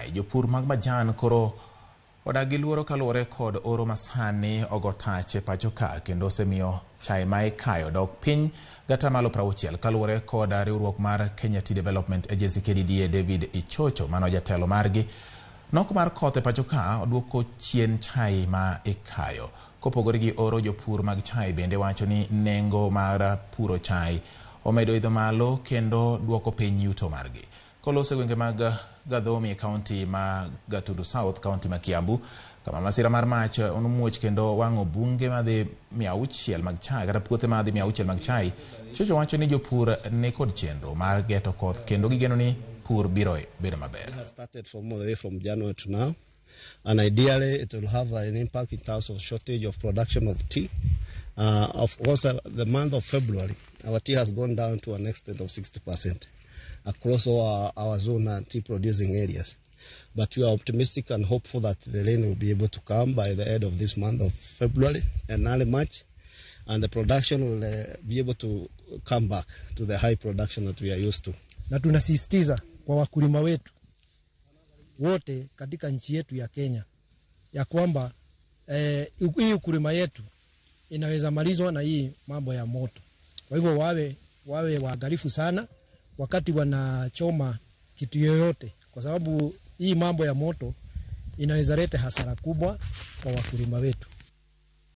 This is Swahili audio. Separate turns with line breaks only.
chai. Jopur mag majan koro odagi luoro kaluwore kod oro masani ogotache pacho ka kendo osemiyo chai ma ikayo dok piny gata malo 60 kaluwore kod riwruok mar Kenya Tea Development Agency KDDA David Ichocho mano jatelo margi. Nok mar koth e pacho ka oduoko chien chai ma ikayo. Kopogore gi oro, jopur mag chai bende wacho ni nengo mar puro chai omedo idho malo kendo duoko piny yuto margi. Kolose gwenge mag Gadhomi County ma Gatundu South County ma Kiambu kama masira mar mach onomuoch kendo wang'o bunge madhi 600 mag chai kata puothe madhi 600 mag chai. Chocho wacho ni jopur ni kod chenro mar geto koth kendo gigeno ni pur biro bedo maber.
It has started from all the way from January to now, and ideally it will have an impact in terms of shortage of production of tea. Of course, the month of February, our tea has gone down to an extent of 60% across all our zone and tea producing areas. But we are optimistic and hopeful that the rain will be able to come by the end of this month of February and early March, and the production will be able to come back to the high production that we are used to.
Na tunasisitiza kwa wakulima wetu wote katika nchi yetu ya Kenya ya kwamba hii ukulima yetu inaweza malizwa na hii mambo ya moto. Kwa hivyo wawe waangalifu sana wakati wanachoma kitu yoyote, kwa sababu hii mambo ya moto inaweza leta hasara kubwa kwa wakulima wetu.